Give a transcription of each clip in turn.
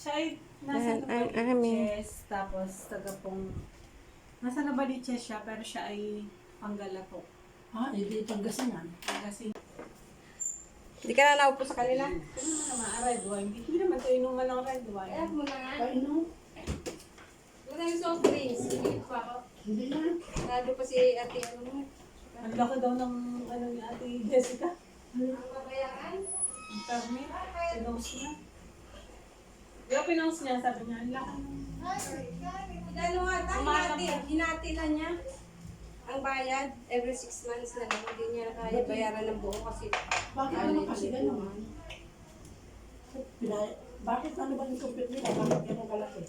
Siya ay nasa Novaliches, tapos taga pong, nasa Novaliches siya, pero siya ay Panggala po. Hindi Pangasinan. Kasi, Hindi ka na naupo sa kanila? ano naman, red wine. Hindi naman ito inuman ng red wine. Ayan mo na nga. Painom. Wala yung soft drinks. Hindi pa ako. Hindi na. Nado pa si ate ano mo. Ang laki daw ng ano ni Ate Jessica. Ang babayaan. Ang permit. Pinost niya. Yung pinost niya, sabi niya, ang laki ng... Ano nga ta? Hinati na niya. Ang bayad, every 6 months na lang. Hindi niya na kaya bayaran ng buo kasi... Bakit naman kasi gano'n? Bakit ano ba yung compute nila? Bakit gano'n kalaki?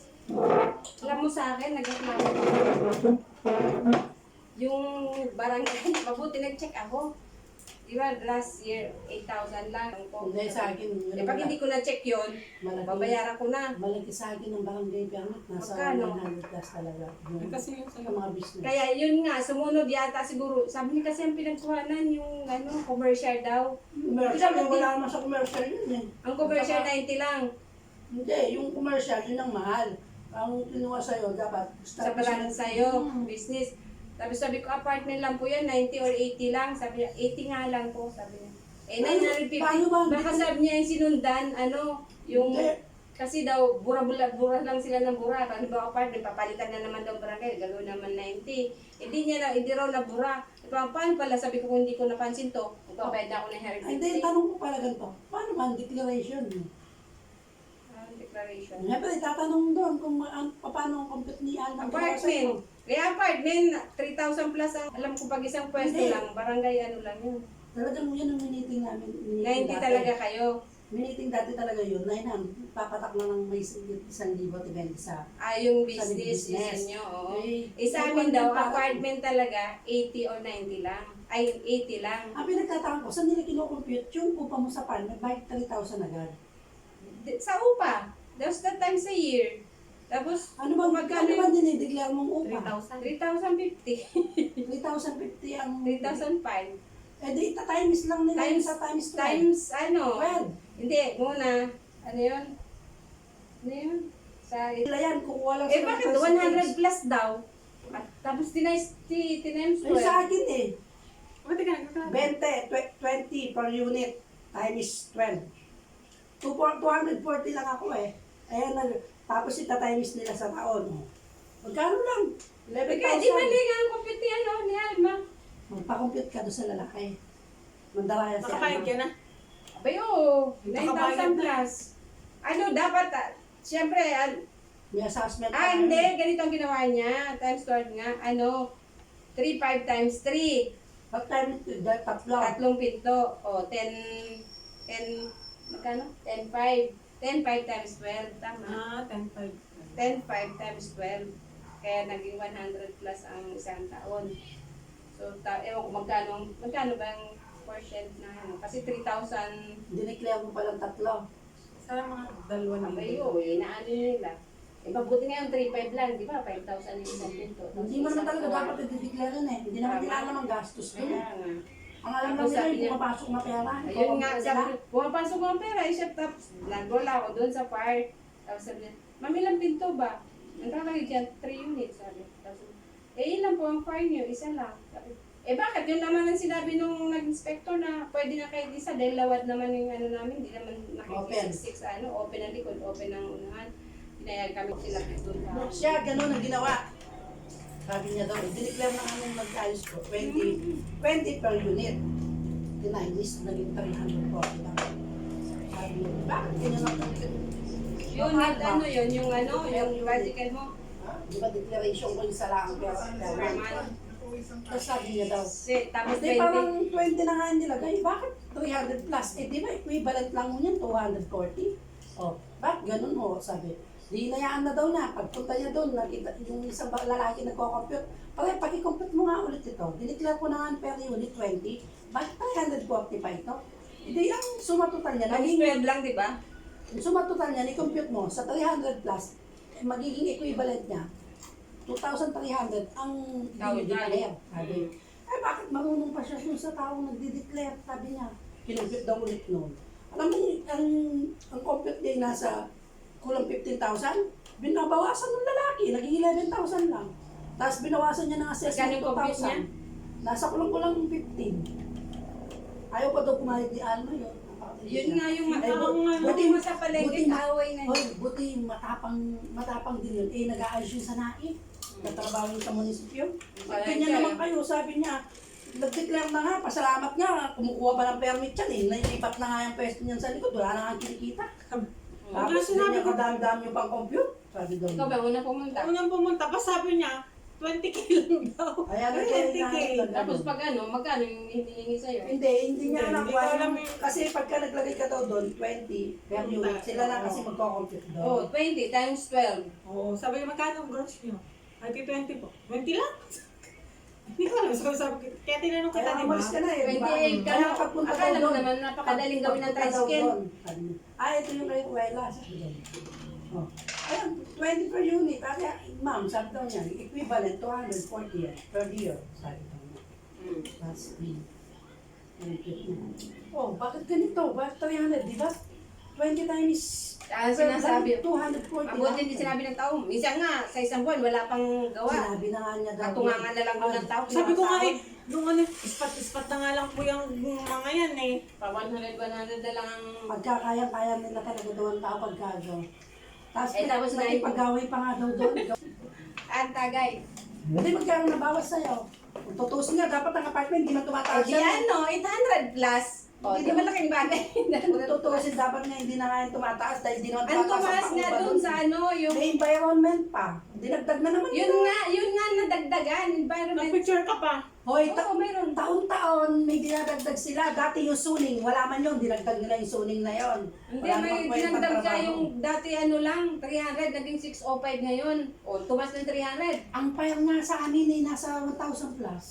Alam mo sa akin, nag-reklamo ako. Yung barangay, mabuti nag-check ako. Di ba, last year, 8,000 lang. Hindi sa akin. Eh, pag hindi ko na-check yun, babayaran ko na. Malaki sa akin ng barangay permit. Nasa Magkano? 100 plus talaga. Kasi yung Sa mga business. Kaya yun nga, sumunod yata siguro. Sabi niya kasi ang pinagkuhanan yung commercial daw. Commercial, wala naman sa commercial yun eh. Ang commercial 90 lang. Hindi, yung commercial yun ang mahal. Ang kinuha sa'yo, dapat Sa parang sa'yo, business. Sabi ko, apartment lang po yan, 90 or 80 lang. Sabi niya, 80 nga lang po, sabi niya. Eh, 950. Paano ba? Baka sabi niya yung sinundan, yung... Hindi. Kasi daw, bura lang sila ng bura. Ano ba apartment, papalitan na naman daw barangay, gano'n naman 90. Hindi raw na bura. Paano pala, sabi ko kung hindi ko napansin to, magpabayad na ako ng Ay, heritage. hindi, tanong ko pala ganito. Paano ba ang declaration? Declaration. Siyempre, tatanong doon kung paano ang compute ni Al. Apartment. Kaya apartment, 3,000 plus ang, alam ko pag isang pwesto Hindi. lang, barangay ano lang yun. Talagang yun ang miniting namin. 90 talaga kayo. Miniting dati talaga yun. Papatak na ng may 1,000 depende sa... Yung Sa business business. ninyo, oo. Eh, Sa yung amin daw, parang- apartment talaga, 80 or 90 lang. Ay, 80 lang. Ang pinagtataka ko, saan nila kinocompute yung upa mo sa apartment, bakit 3,000 agad? Sa upa, there's that times a year. Tapos, Ano ba, magkano ba dinideclare mong upa? 3,000. 3,050. 3,050 ang... 3,005. Eh di, times lang nila yun Times, sa times 12. times, Hindi, muna. Ano yun? Ano yun? Sa... Sila yan, kukuha lang Eh, sila bakit ng percentage. 100 plus daw? At, tapos tinimes Ay, 12. sa akin eh. Buti ka nagkakala. 20 per unit times 12. 240 lang ako eh. Ayan, tapos itatimes nila sa taon. Oh. Magkano lang? Kaya di mali 11,000. nga ang compute ni Alma. Magpa-compute ka doon sa lalaki. Mandalaya si Nakabayad ka Alma. na. Abay, oo. Nakabayad 9,000 na. plus. Dapat, siyempre, May assessment. hindi, ganito ang ginawa niya. Times 12 nga, 3,500 times 3. Pag time, tatlo. Tatlong pinto. O, 10, magkano? 10,500. 10,500 times 12, tama. 10,500. 10,500 times 12. Kaya naging 100 plus ang isang taon. So, ewan ko magkano ba yung portion na Kasi 3,000, Dineclare mo palang tatlo. Sana mga 2,000 abayo, inaano nila. Mabuti nga yung 3,500 lang, di ba? 5,000 yung isang pinto. Tapos Hindi mo naman isang talaga tuwan. dapat i-declare yun eh. Hindi naman Tama. kailangan ng gastos ko. Kaya nga. Ang alam lang Tapos nila sabi yung niya- pumapasok na pera. Ayun nga, sabi ko, pumapasok ko ang pera, tapos nag-roll ako doon sa park. Tapos sabi niya, ma'am, ilang pinto ba? Nagkakalit yan, 3 units, sabi. Tapos, ilan po ang fire niyo? Isa lang. Sabi, bakit? Yun naman ang sinabi nung nag-inspector na pwede na kahit isa dahil lawad naman yung namin, hindi naman nakikisiksik sa open ang likod, open ang unahan. Pinayag kami sila doon sa... Siya, ganun ang ginawa. Sabi niya daw, dineclare na kami mag-ayos ko, 20 per unit. Tinainis, naging 340 lang. Sabi niya, bakit ganyan ang compute? Yun, yung radical mo. Di ba declaration ko yung salang pero Per month. tapos sabi niya daw, Tapos di parang 20 na nga nilagay, bakit 300 plus? Eh di ba equivalent lang mo niyan, 240? Oh, bakit ganun mo? Sabi, di inayaan na daw na, pagpunta niya doon, nakita yung isang lalaki nagko-compute, pag i-compute mo nga ulit ito, dineclare ko na nga per unit 20, bakit 345 to? Hindi, ang suma total niya, Naging naging 12 lang, di ba? yung suma total niya, i-compute mo sa 300 plus, magiging equivalent niya, 2,300 ang dinideclare. Sabi, bakit marunong pa siya dun sa taong nagdi-declare? Sabi niya, kinumpute daw ulit noon. Alam mo, ang compute niya ay nasa kulang 15,000, binabawasan ng lalaki, naging 11,000 lang. Tapos binawasan niya ng assessment Magkano yung compute niya? 2,000. Nasa kulang-kulang 15. Ayaw pa daw pumayag di Alma yun. Yun nga yung buti mo sa palengke, buti- kaaway na Hoy, yun. buti matapang din yun. Eh, nag-aayos yun sa naip. Natrabaho yun sa munisipyo. Kaya Ganyan siya, naman kayo, sabi niya. Nag-declare na nga, pasalamat nga, kumukuha pa ng permit yan eh. Nailipat na nga yung pwesto niyan sa likod, wala na nga kinikita. Tapos sinabi sinabi ko, dami-dami yung pang-compute. Sabi daw. Ikaw ba, una pumunta? Unang pumunta pa, sabi niya, 20K lang daw. Kaya 20K. Tapos pag ano, magkano yung hinihingi sa'yo? Hindi niya Hindi, alam. hindi ko alam eh. Kasi pagka naglagay ka daw doon, 20 per unit, sila na kasi magko-compute Oh, doon. 20 times 12. Oo, sabi niya, magkano ang gross niyo? Ay, 20 po. 20 lang? Hindi ko alam. Sabi ko, kaya tinanong kita, Kaya di ba? umalis ka na eh. di ba? 28 ka Kaya na. pagpunta Akala daw mo doon, naman napakadaling gawin ng pagpunta daw tricycle. doon, sabi niya, ito yung kay Kuwela. Sabi daw. Oh. Ayun, 20 per unit. Kaya, ma'am, sabi daw niya, equivalent 240 yan per year. Sabi daw niya. That's me. Oh, bakit ganito? Bakit 300? Di ba? 20 times Ang sinasabi, 240. mabuti hindi sinabi ng tao. Minsan nga, sa isang buwan, wala pang gawa. Sinabi na nga niya daw. Katungangan na lang doon ng tao. Sabi ko nga eh, nung ano, ispat-ispat na nga lang po yung mga yan eh. Pa 100 na lang ang... Pagkakaya-kaya nila talaga doon tao pagkagaw. Tapos, Tapos na yun. pag-away pa nga daw doon. Ang tagay. Hindi magkano nabawas sa'yo. Kung tutusin nga, dapat ang apartment, hindi man Eh tumataas di ano, 800 plus. O, di malaking bagay. Kung tutusin, dapat nga hindi na nga yung tumataas dahil hindi naman Ang tumataas tumaas nga doon sa ano, yung... May environment pa. Dinagdag na naman Yun nga nadagdagan, environment. Nag-picture ka pa. Hoy, Oo, mayroon. taon-taon may dinadagdag sila. Dati yung suning, wala man yun. Dinagdag nila yung suning na yun. Hindi, Wala may namang kwentang dinagdag ka trabaho. yung dati ano lang, 300, naging 605 ngayon. O, tumas ng 300. Ang fire nga sa amin ay nasa 1,000 plus.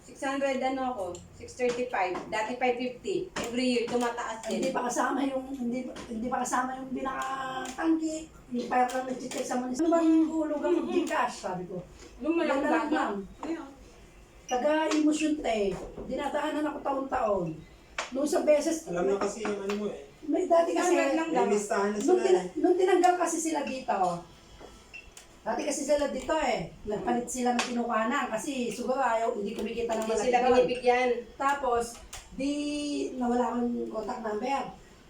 600 ano ako, 635, dati 550. Every year, tumataas Hindi din. pa kasama yung hindi pa kasama yung binakatangki. Yung fire lang nag-check sa munisipyo. Ano bang hulog ang Gcash? Sabi ko. Yung Yan malang na lang, baga. ma'am. Ayun. Taga-emosyon te. Dinadaanan ako taon-taon. Nung isang beses, Alam na kasi yung ano mo eh. may dati kasi, 600 lang daw. May listahan na nung, sila eh. nung tinanggal kasi sila dito, dati kasi sila dito eh, nagpalit sila ng kinukanan kasi siguro ayaw, hindi kumikita ng Hindi malaki sila doon. binibigyan. Tapos, di nawala akong contact number.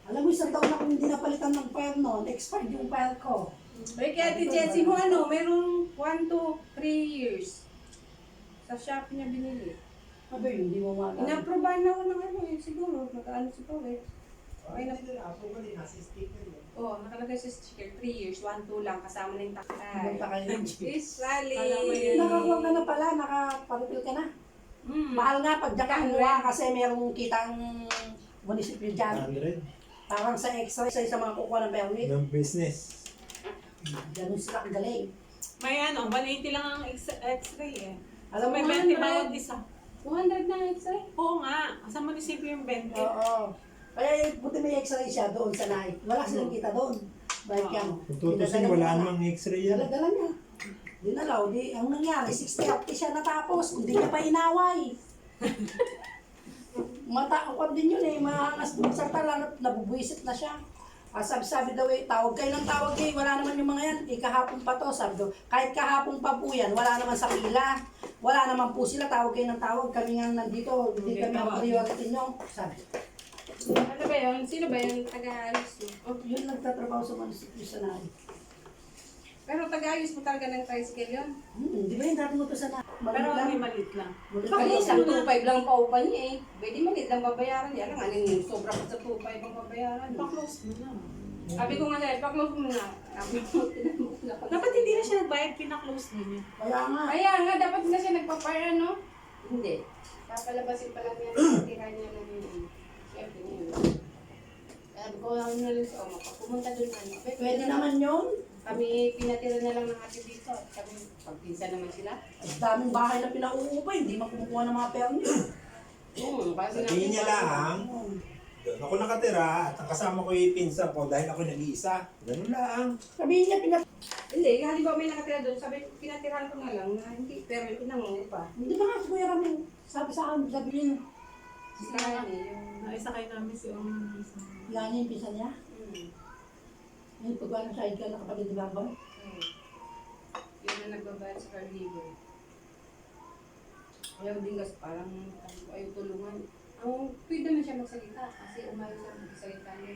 Alam mo, isang taon akong hindi napalitan ng file noon, expired yung file ko. Ay, kaya Ate Jessie mo ano, mayroong 1 to 3 years. Sa Shopee niya binili. Sabi yun, hindi mo maalam. Inaprobahan na ako ng ano eh, siguro, nag-ano si Paul. Okay na. Ako ba din, nasa sticker yun. Oo, nakalagay sa sticker, 3 years, 1, 2 lang, kasama na yung takay. Pumunta kayo. Is Sally. Alam mo yan. Nakakuha ka na pala, nakaparipil ka na. Mm. Mahal nga pag diyan ka 100. kumuha kasi merong kitang munisipyo dyan. 100 Parang sa extra sa mga kukuha ng permit. ng business. Ganun sila kagaling. May ano, 180 lang ang x-ray eh. Alam May mo, 20 bawat isa. 200 na x-ray. Oo nga, sa munisipyo yung 20. oo. Kaya buti may x-ray siya doon sa night. Wala silang kita doon. Bakit yan? Kung tutusin, wala namang x-ray yan. Dala-dala niya. Dinalaw. Di, ang nangyari, 60 siya natapos. Hindi niya pa inaway. Matakuan din yun eh. Maangas doon sa tala. Nabubwisit na siya. Sabi daw eh, tawag kayo ng tawag eh. Wala naman yung mga yan. Kahapon pa to. Sabi daw, kahit kahapon pa po yan, wala naman sa pila. Wala naman po sila. Tawag kayo ng tawag. Kami nga nandito. Hindi kami ang priority nyo. Sabi. Ano ba yun? Sino ba yun? Taga-ayos mo? Oh, yun nagtatrabaho sa munisipyo sa nari. Pero taga-ayos mo talaga ng tricycle yun? Di ba yung dati mo to sa nari? Pero may maliit lang. Pag isang 2.5 lang paupan niya eh. Pwede maliit lang babayaran niya. Alam nga, anong sobra pa sa 2.5 ang babayaran. Pa-close mo na. Sabi ko nga sa'yo, pa-close mo na. Dapat hindi na siya nagbayad, pina-close din niya. Kaya nga. Kaya nga, dapat na siya nagpa-fire, no? Hindi. Papalabasin pa lang niya. Tira niya lang yun. Siyempre yun. Sabi ko, ano na lang sa oma ko. Pumunta doon ano. Pwede naman yun. Kami pinatira na lang ng ate dito. Kami, pagpinsa naman sila. Ang daming bahay na pinauupa, hindi man kumukuha ng mga permit. Kasi Sabihin niya lang, doon ako nakatira at ang kasama ko yung pinsa ko dahil ako nag-iisa. Ganun lang. Sabihin niya, Hindi, halimbawa may nakatira doon. Sabi, pinatirahan ko na lang na hindi, pero pinangungupa. hindi ba nga si Kuya Ramon, sabi sa akin, sabihin, Sila yung... Naisakay namin si Oma. yan yung pisa niya. Yung pagwala sa ka na kapatid ni Bambang. Yun na nagbabayad sa Carnival. Ayaw din kasi parang ayaw tulungan. Ang pwede naman siya magsalita kasi umayos siya magsalita niya.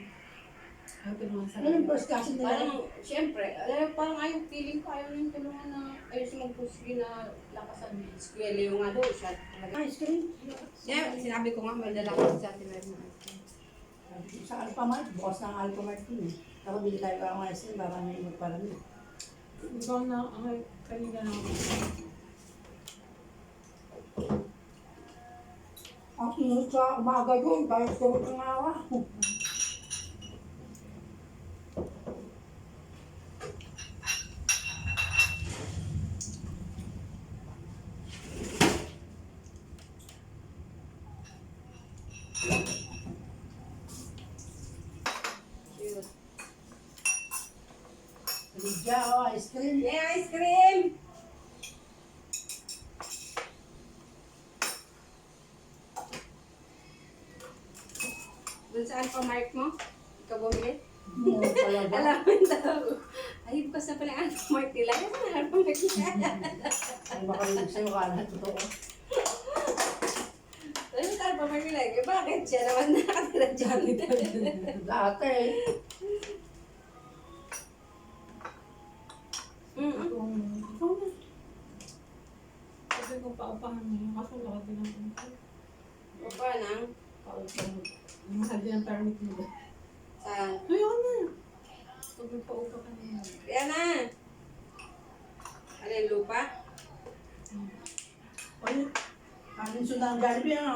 Ang tulungan sa Ano yung first cousin nila? Parang, siyempre, parang ayaw, feeling ko ayaw niyang tulungan na ayaw siya magpusli na lakasan. Eskwela yung nga daw siya. Ice cream. Yeah, sinabi ko nga, may dala ko sa atin na rin. Sa Alphamart, bukas ng Alphamart yun eh. Tapos bili tayo ng ice cream, baka may magparami. Ikaw na, kanina na ako. Ang init sa umaga yun, dahil sa ng awa. Cute. Lydia, oh, ice cream. Yeah, ice cream! Doon sa Alphamart mo? Ikaw bumili? Ano talaga? Alam mo daw. Ay, bukas na pala ang Alphamart nila. Ano ang Alphamart nila? Ay, makarinig sa'yo ka na, totoo. Ano sa Alphamart nila? Eh, bakit siya naman nakatira dyan? Dati. Ikaw na. Kasi kung paupahan mo yun, kaso laki din ang pinto. O pa nang? Paupahan mo. Ang mahal din ang permit mo ba? Saan? Ayaw na. Pag may paupa ka na yan. Yan na! Ano yung lupa? Ay, anin sundan ang Jollibee, ano?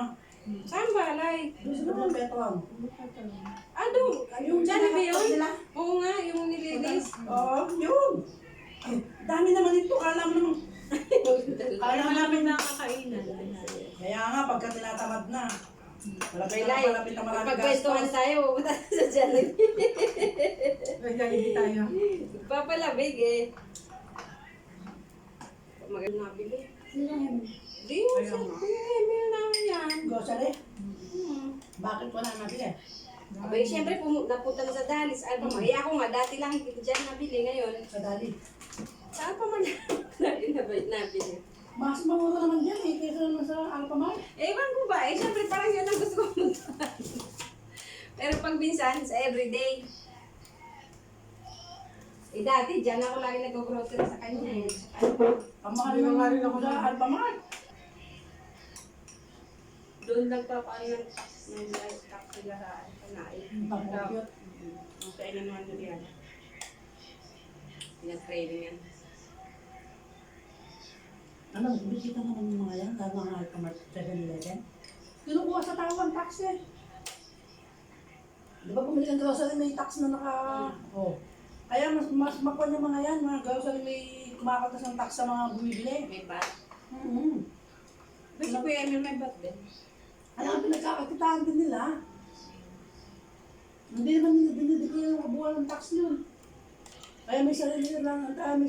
Saan balay? Doon sa mga Petron. Umuha ka lang. Ah, doon! Yung dyan ba yun? Sila? Oo nga, yung nililis. Oo, yun. Ay, dami naman ito. Kala mo naman. Kaya namin nakakainan. Kaya nga, pagka tinatamad na. Malapit May na live. malapit na marami Pagkwentuhan gastos. tayo, pupunta sa Jollibee. May laligi tayo. Papalabig eh. Maganda nabili. Di mo Ayaw sa nga. Emil na yan. Grocery? Bakit wala nabili? Abay, siyempre napunta na sa Dalis. Ano mo? Ako nga, dati lang dyan nabili ngayon. Sa Dali. Saan pa man nabili? Mas mamuro naman dyan eh, kaysa naman sa Alphamart. Ewan ko ba? Eh, siyempre parang yun ang gusto ko punta. Pero pag minsan, sa everyday. Eh, dati, dyan ako lagi nag-grocery sa kanya eh. Ang mahal Hindi naman nga rin ako sa na- Alphamart. Doon nagpapaan ng may stock sila sa kanain. Pag-compute. Ang kainan naman nila yan. Pinag-training yan. Ano, bisita naman yung mga yan, lalo ng Alphamart 7-Eleven. Kinukuha sa tao ang tax eh. Di ba bumili ng grocery may tax na naka... Oh. Kaya mas makuha yung mga yan, mga grocery may kumakaltas ng tax sa mga bumibili. May bat. Mm-hmm. Si Kuya Emil may bat din. Alam, pinagkakakitaan din nila. Hindi naman nila dinidi ko yung kabuuan ng tax yun. Kaya may sarili lang ang dami.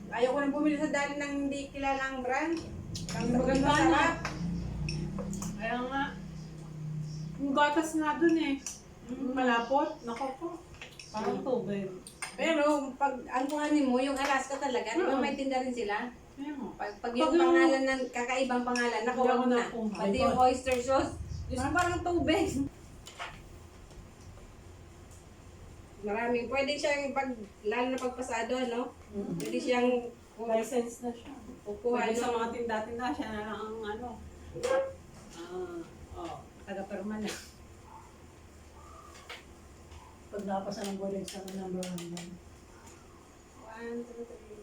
Ayoko nang bumili sa dali ng hindi kilalang brand. Ang Maganda maganda na. sarap. Kaya nga. Yung gatas nga dun eh. Malapot. Nako po. Parang tubig. Pero pag ang kuhanin mo, yung Alaska talaga, di ba may tinda rin sila? Kaya nga. Pag yung pangalan ng kakaibang pangalan, Hindi nakuha ako na. nakuha. Pati yung oyster sauce. Diyos ko, parang tubig. Maraming, pwede siyang pag, lalo na pagpasado, no? Pwede siyang License na siya. kukuha Pwede sa ng mga tinda-tinda siya na lang ang ano. Taga-perma na. Pag napasa ng board exam ng number 1 yan. 1, 2, 3.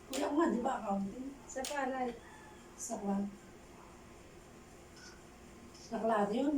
Kuya ko nga, di ba accounting? Sa palay. Sa kwan. Sa klase yun.